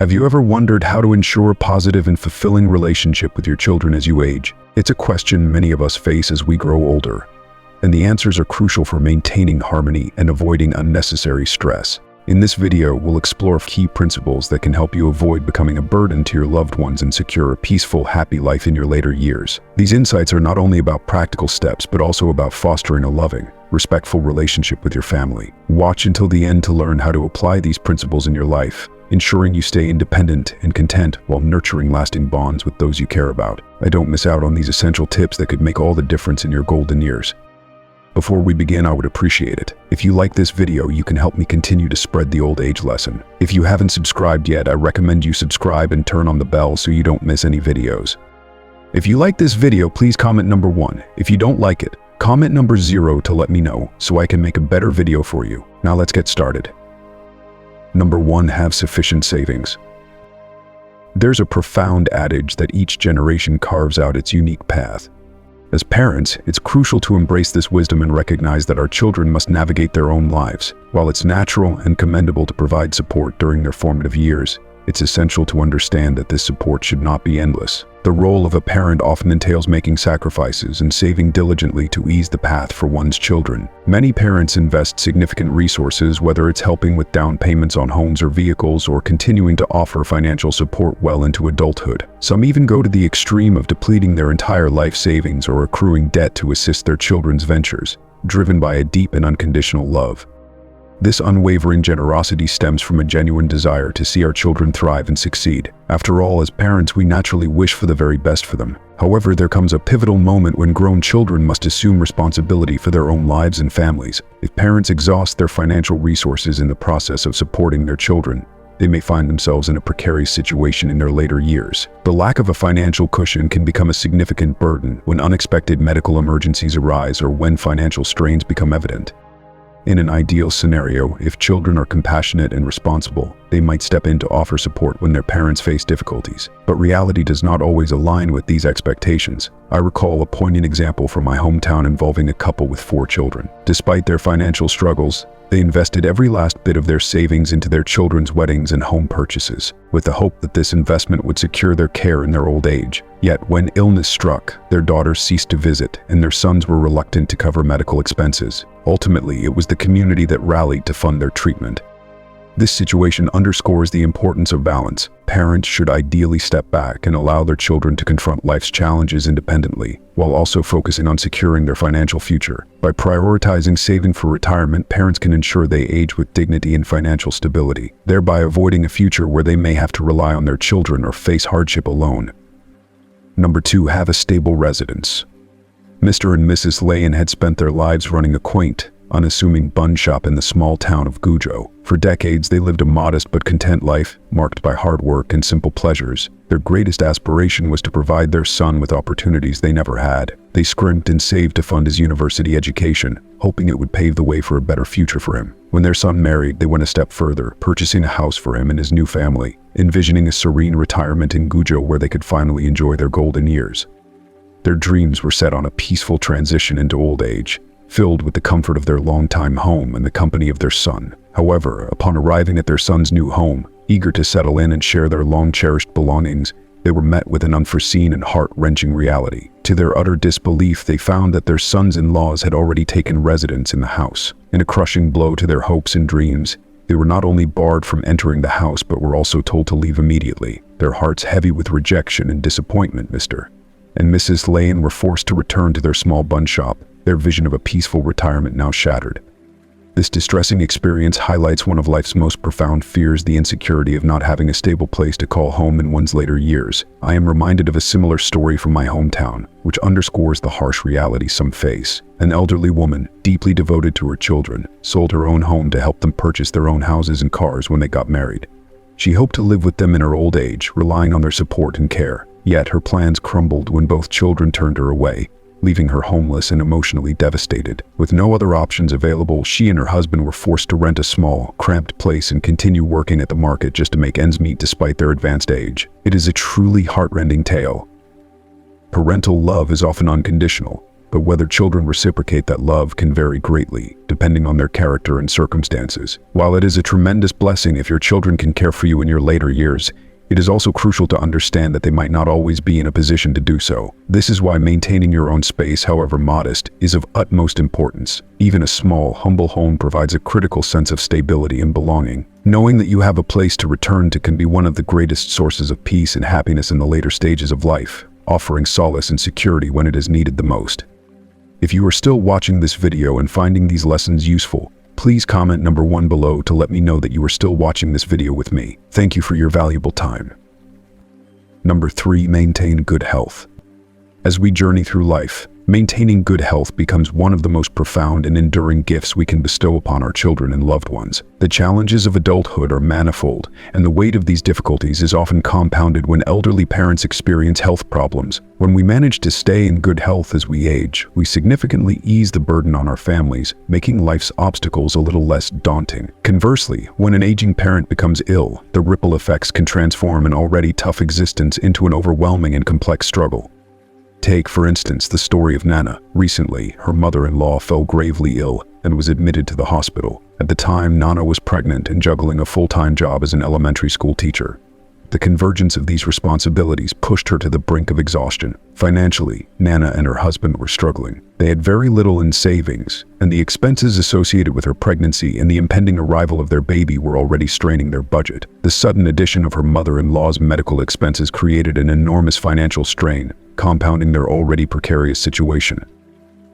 Have you ever wondered how to ensure a positive and fulfilling relationship with your children as you age? It's a question many of us face as we grow older, and the answers are crucial for maintaining harmony and avoiding unnecessary stress. In this video, we'll explore key principles that can help you avoid becoming a burden to your loved ones and secure a peaceful, happy life in your later years. These insights are not only about practical steps, but also about fostering a loving, respectful relationship with your family. Watch until the end to learn how to apply these principles in your life, ensuring you stay independent and content while nurturing lasting bonds with those you care about. Don't miss out on these essential tips that could make all the difference in your golden years. Before we begin, I would appreciate it if you like this video. You can help me continue to spread the old age lesson. If you haven't subscribed yet, I recommend you subscribe and turn on the bell so you don't miss any videos. If you like this video, please comment number 1. If you don't like it, comment number 0 to let me know so I can make a better video for you. Now let's get started. Number 1, have sufficient savings. There's a profound adage that each generation carves out its unique path. As parents, it's crucial to embrace this wisdom and recognize that our children must navigate their own lives. While it's natural and commendable to provide support during their formative years, it's essential to understand that this support should not be endless. The role of a parent often entails making sacrifices and saving diligently to ease the path for one's children. Many parents invest significant resources, whether it's helping with down payments on homes or vehicles or continuing to offer financial support well into adulthood. Some even go to the extreme of depleting their entire life savings or accruing debt to assist their children's ventures, driven by a deep and unconditional love. This unwavering generosity stems from a genuine desire to see our children thrive and succeed. After all, as parents, we naturally wish for the very best for them. However, there comes a pivotal moment when grown children must assume responsibility for their own lives and families. If parents exhaust their financial resources in the process of supporting their children, they may find themselves in a precarious situation in their later years. The lack of a financial cushion can become a significant burden when unexpected medical emergencies arise or when financial strains become evident. In an ideal scenario, if children are compassionate and responsible, they might step in to offer support when their parents face difficulties. But reality does not always align with these expectations. I recall a poignant example from my hometown involving a couple with 4 children. Despite their financial struggles, they invested every last bit of their savings into their children's weddings and home purchases, with the hope that this investment would secure their care in their old age. Yet, when illness struck, their daughters ceased to visit, and their sons were reluctant to cover medical expenses. Ultimately, it was the community that rallied to fund their treatment. This situation underscores the importance of balance. Parents should ideally step back and allow their children to confront life's challenges independently, while also focusing on securing their financial future. By prioritizing saving for retirement, parents can ensure they age with dignity and financial stability, thereby avoiding a future where they may have to rely on their children or face hardship alone. Number 2, have a stable residence. Mr. and Mrs. Lane had spent their lives running a quaint, unassuming bun shop in the small town of Gujo. For decades, they lived a modest but content life, marked by hard work and simple pleasures. Their greatest aspiration was to provide their son with opportunities they never had. They scrimped and saved to fund his university education, hoping it would pave the way for a better future for him. When their son married, they went a step further, purchasing a house for him and his new family, envisioning a serene retirement in Gujo where they could finally enjoy their golden years. Their dreams were set on a peaceful transition into old age, filled with the comfort of their longtime home and the company of their son. However, upon arriving at their son's new home, eager to settle in and share their long-cherished belongings, they were met with an unforeseen and heart-wrenching reality. To their utter disbelief, they found that their sons-in-laws had already taken residence in the house. In a crushing blow to their hopes and dreams, they were not only barred from entering the house, but were also told to leave immediately. Their hearts heavy with rejection and disappointment, Mr. and Mrs. Lane were forced to return to their small bun shop, their vision of a peaceful retirement now shattered. This distressing experience highlights one of life's most profound fears, the insecurity of not having a stable place to call home in one's later years. I am reminded of a similar story from my hometown, which underscores the harsh reality some face. An elderly woman, deeply devoted to her children, sold her own home to help them purchase their own houses and cars when they got married. She hoped to live with them in her old age, relying on their support and care. Yet her plans crumbled when both children turned her away, leaving her homeless and emotionally devastated. With no other options available, she and her husband were forced to rent a small, cramped place and continue working at the market just to make ends meet despite their advanced age. It is a truly heartrending tale. Parental love is often unconditional, but whether children reciprocate that love can vary greatly, depending on their character and circumstances. While it is a tremendous blessing if your children can care for you in your later years, it is also crucial to understand that they might not always be in a position to do so. This is why maintaining your own space, however modest, is of utmost importance. Even a small, humble home provides a critical sense of stability and belonging. Knowing that you have a place to return to can be one of the greatest sources of peace and happiness in the later stages of life, offering solace and security when it is needed the most. If you are still watching this video and finding these lessons useful, please comment number 1 below to let me know that you are still watching this video with me. Thank you for your valuable time. Number 3, maintain good health. As we journey through life, maintaining good health becomes one of the most profound and enduring gifts we can bestow upon our children and loved ones. The challenges of adulthood are manifold, and the weight of these difficulties is often compounded when elderly parents experience health problems. When we manage to stay in good health as we age, we significantly ease the burden on our families, making life's obstacles a little less daunting. Conversely, when an aging parent becomes ill, the ripple effects can transform an already tough existence into an overwhelming and complex struggle. Take, for instance, the story of Nana. Recently, her mother-in-law fell gravely ill and was admitted to the hospital. At the time, Nana was pregnant and juggling a full-time job as an elementary school teacher. The convergence of these responsibilities pushed her to the brink of exhaustion. Financially, Nana and her husband were struggling. They had very little in savings, and the expenses associated with her pregnancy and the impending arrival of their baby were already straining their budget. The sudden addition of her mother-in-law's medical expenses created an enormous financial strain, compounding their already precarious situation.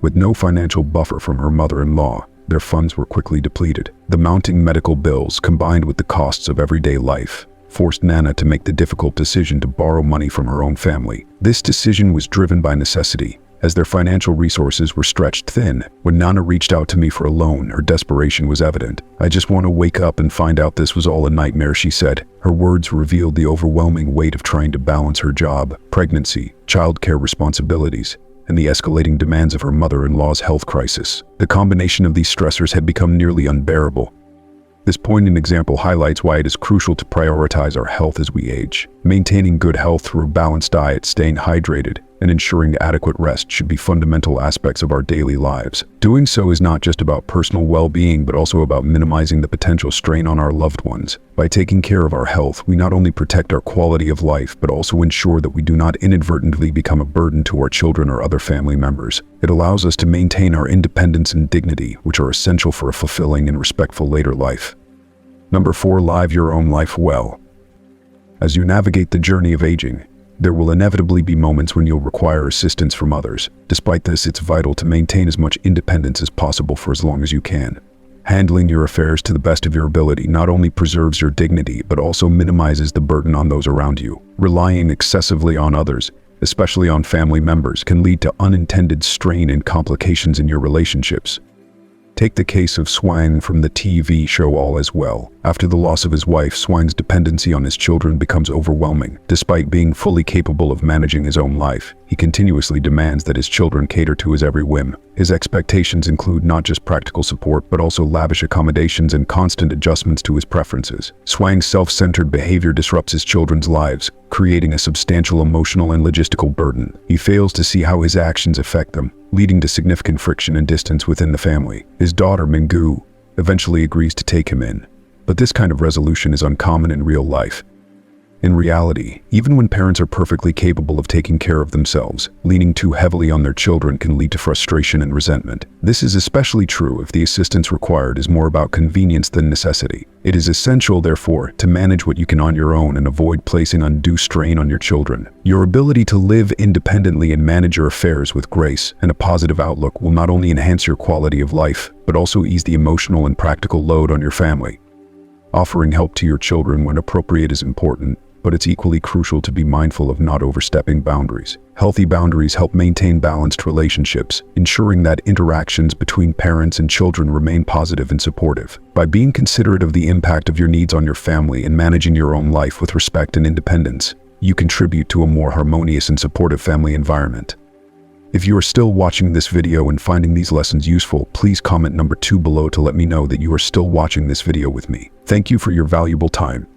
With no financial buffer from her mother-in-law, their funds were quickly depleted. The mounting medical bills, combined with the costs of everyday life, forced Nana to make the difficult decision to borrow money from her own family. This decision was driven by necessity, as their financial resources were stretched thin. When Nana reached out to me for a loan, her desperation was evident. "I just want to wake up and find out this was all a nightmare," she said. Her words revealed the overwhelming weight of trying to balance her job, pregnancy, childcare responsibilities, and the escalating demands of her mother-in-law's health crisis. The combination of these stressors had become nearly unbearable. This poignant example highlights why it is crucial to prioritize our health as we age. Maintaining good health through a balanced diet, staying hydrated, and ensuring adequate rest should be fundamental aspects of our daily lives. Doing so is not just about personal well-being, but also about minimizing the potential strain on our loved ones. By taking care of our health, we not only protect our quality of life, but also ensure that we do not inadvertently become a burden to our children or other family members. It allows us to maintain our independence and dignity, which are essential for a fulfilling and respectful later life. Number 4, live your own life well. As you navigate the journey of aging, there will inevitably be moments when you'll require assistance from others. Despite this, it's vital to maintain as much independence as possible for as long as you can. Handling your affairs to the best of your ability not only preserves your dignity, but also minimizes the burden on those around you. Relying excessively on others, especially on family members, can lead to unintended strain and complications in your relationships. Take the case of Swang from the TV show All Is Well. After the loss of his wife, Swang's dependency on his children becomes overwhelming. Despite being fully capable of managing his own life, he continuously demands that his children cater to his every whim. His expectations include not just practical support, but also lavish accommodations and constant adjustments to his preferences. Swang's self-centered behavior disrupts his children's lives, creating a substantial emotional and logistical burden. He fails to see how his actions affect them, leading to significant friction and distance within the family. His daughter, Mingu, eventually agrees to take him in, but this kind of resolution is uncommon in real life. In reality, even when parents are perfectly capable of taking care of themselves, leaning too heavily on their children can lead to frustration and resentment. This is especially true if the assistance required is more about convenience than necessity. It is essential, therefore, to manage what you can on your own and avoid placing undue strain on your children. Your ability to live independently and manage your affairs with grace and a positive outlook will not only enhance your quality of life, but also ease the emotional and practical load on your family. Offering help to your children when appropriate is important, but it's equally crucial to be mindful of not overstepping boundaries. Healthy boundaries help maintain balanced relationships, ensuring that interactions between parents and children remain positive and supportive. By being considerate of the impact of your needs on your family and managing your own life with respect and independence, you contribute to a more harmonious and supportive family environment. If you are still watching this video and finding these lessons useful, please comment number 2 below to let me know that you are still watching this video with me. Thank you for your valuable time.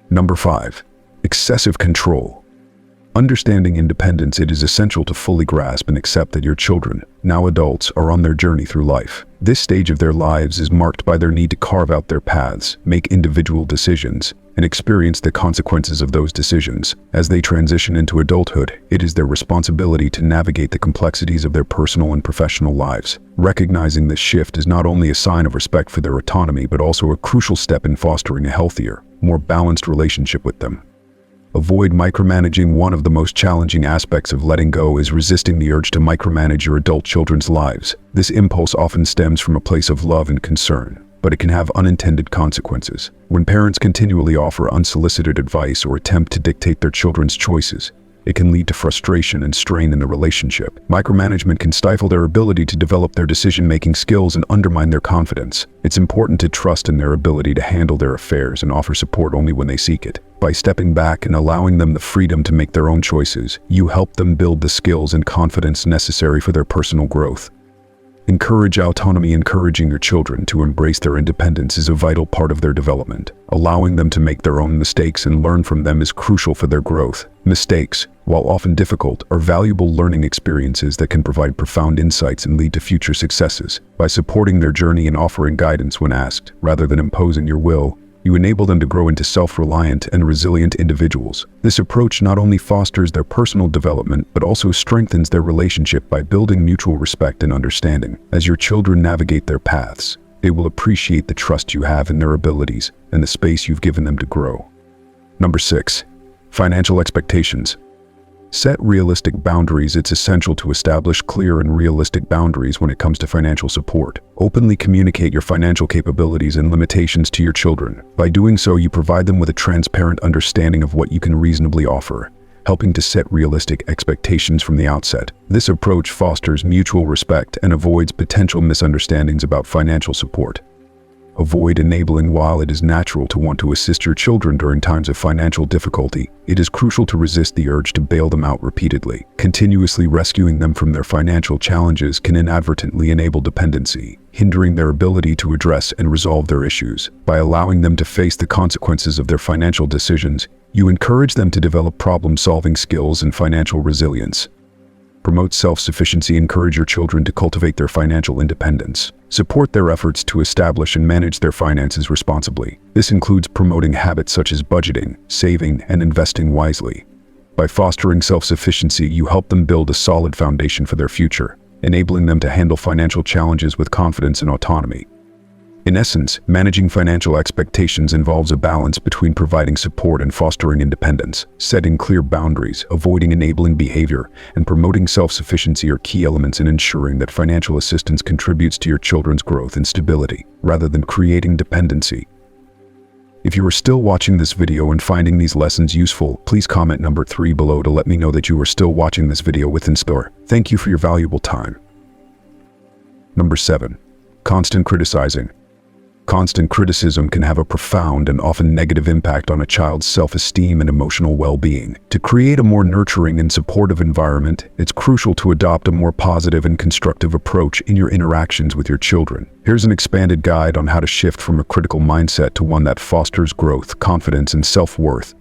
Number 5. Excessive control. Understanding independence, it is essential to fully grasp and accept that your children, now adults, are on their journey through life. This stage of their lives is marked by their need to carve out their paths, make individual decisions, and experience the consequences of those decisions. As they transition into adulthood, it is their responsibility to navigate the complexities of their personal and professional lives. Recognizing this shift is not only a sign of respect for their autonomy, but also a crucial step in fostering a healthier, more balanced relationship with them. Avoid micromanaging. One of the most challenging aspects of letting go is resisting the urge to micromanage your adult children's lives. This impulse often stems from a place of love and concern, but it can have unintended consequences. When parents continually offer unsolicited advice or attempt to dictate their children's choices, it can lead to frustration and strain in the relationship. Micromanagement can stifle their ability to develop their decision-making skills and undermine their confidence. It's important to trust in their ability to handle their affairs and offer support only when they seek it. By stepping back and allowing them the freedom to make their own choices, you help them build the skills and confidence necessary for their personal growth. Encourage autonomy. Encouraging your children to embrace their independence is a vital part of their development. Allowing them to make their own mistakes and learn from them is crucial for their growth. Mistakes, while often difficult, are valuable learning experiences that can provide profound insights and lead to future successes. By supporting their journey and offering guidance when asked, rather than imposing your will, you enable them to grow into self-reliant and resilient individuals. This approach not only fosters their personal development, but also strengthens their relationship by building mutual respect and understanding. As your children navigate their paths, they will appreciate the trust you have in their abilities and the space you've given them to grow. Number 6. Financial expectations. Set realistic boundaries. It's essential to establish clear and realistic boundaries when it comes to financial support. Openly communicate your financial capabilities and limitations to your children. By doing so, you provide them with a transparent understanding of what you can reasonably offer, helping to set realistic expectations from the outset. This approach fosters mutual respect and avoids potential misunderstandings about financial support. Avoid enabling. While it is natural to want to assist your children during times of financial difficulty, it is crucial to resist the urge to bail them out repeatedly. Continuously rescuing them from their financial challenges can inadvertently enable dependency, hindering their ability to address and resolve their issues. By allowing them to face the consequences of their financial decisions, you encourage them to develop problem-solving skills and financial resilience. Promote self-sufficiency. Encourage your children to cultivate their financial independence. Support their efforts to establish and manage their finances responsibly. This includes promoting habits such as budgeting, saving, and investing wisely. By fostering self-sufficiency, you help them build a solid foundation for their future, enabling them to handle financial challenges with confidence and autonomy. In essence, managing financial expectations involves a balance between providing support and fostering independence. Setting clear boundaries, avoiding enabling behavior, and promoting self-sufficiency are key elements in ensuring that financial assistance contributes to your children's growth and stability, rather than creating dependency. If you are still watching this video and finding these lessons useful, please comment number 3 below to let me know that you are still watching this video with Inspire. Thank you for your valuable time. Number 7. Constant criticizing. Constant criticism can have a profound and often negative impact on a child's self-esteem and emotional well-being. To create a more nurturing and supportive environment, it's crucial to adopt a more positive and constructive approach in your interactions with your children. Here's an expanded guide on how to shift from a critical mindset to one that fosters growth, confidence, and self-worth.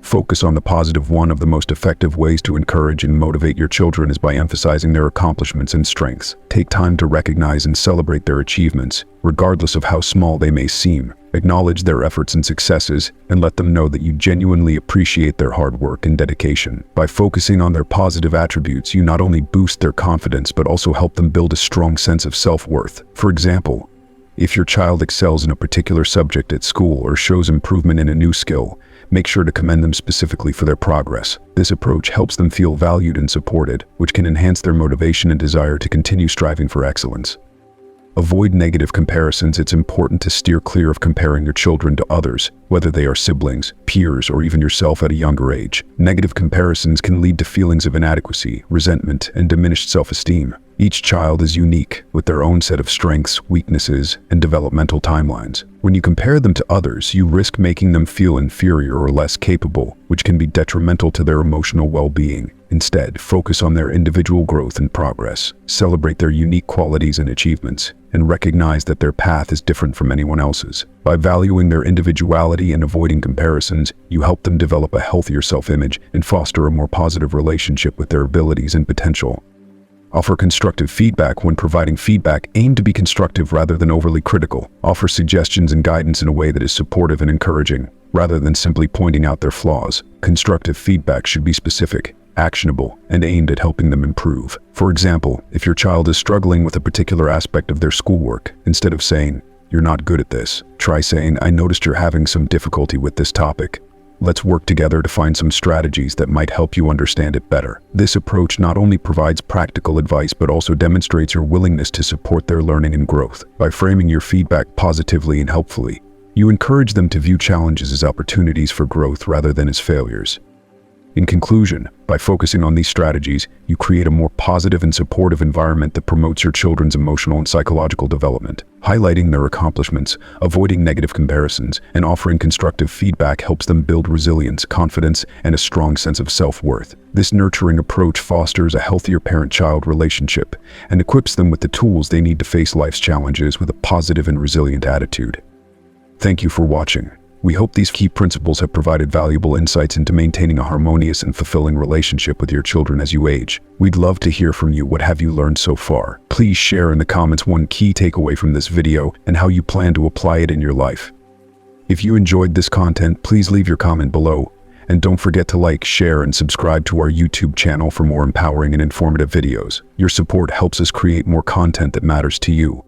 Focus on the positive. One of the most effective ways to encourage and motivate your children is by emphasizing their accomplishments and strengths. Take time to recognize and celebrate their achievements, regardless of how small they may seem. Acknowledge their efforts and successes, and let them know that you genuinely appreciate their hard work and dedication. By focusing on their positive attributes, you not only boost their confidence but also help them build a strong sense of self-worth. For example, if your child excels in a particular subject at school or shows improvement in a new skill, make sure to commend them specifically for their progress. This approach helps them feel valued and supported, which can enhance their motivation and desire to continue striving for excellence. Avoid negative comparisons. It's important to steer clear of comparing your children to others, whether they are siblings, peers, or even yourself at a younger age. Negative comparisons can lead to feelings of inadequacy, resentment, and diminished self-esteem. Each child is unique, with their own set of strengths, weaknesses, and developmental timelines. When you compare them to others, you risk making them feel inferior or less capable, which can be detrimental to their emotional well-being. Instead, focus on their individual growth and progress. Celebrate their unique qualities and achievements, and recognize that their path is different from anyone else's. By valuing their individuality and avoiding comparisons, you help them develop a healthier self-image and foster a more positive relationship with their abilities and potential. Offer constructive feedback. When providing feedback, aim to be constructive rather than overly critical. Offer suggestions and guidance in a way that is supportive and encouraging, rather than simply pointing out their flaws. Constructive feedback should be specific, actionable, and aimed at helping them improve. For example, if your child is struggling with a particular aspect of their schoolwork, instead of saying, "You're not good at this," try saying, "I noticed you're having some difficulty with this topic. Let's work together to find some strategies that might help you understand it better." This approach not only provides practical advice but also demonstrates your willingness to support their learning and growth. By framing your feedback positively and helpfully, you encourage them to view challenges as opportunities for growth rather than as failures. In conclusion, by focusing on these strategies, you create a more positive and supportive environment that promotes your children's emotional and psychological development. Highlighting their accomplishments, avoiding negative comparisons, and offering constructive feedback helps them build resilience, confidence, and a strong sense of self-worth. This nurturing approach fosters a healthier parent-child relationship and equips them with the tools they need to face life's challenges with a positive and resilient attitude. Thank you for watching. We hope these key principles have provided valuable insights into maintaining a harmonious and fulfilling relationship with your children as you age. We'd love to hear from you. What have you learned so far? Please share in the comments one key takeaway from this video and how you plan to apply it in your life. If you enjoyed this content, please leave your comment below. And don't forget to like, share, and subscribe to our YouTube channel for more empowering and informative videos. Your support helps us create more content that matters to you.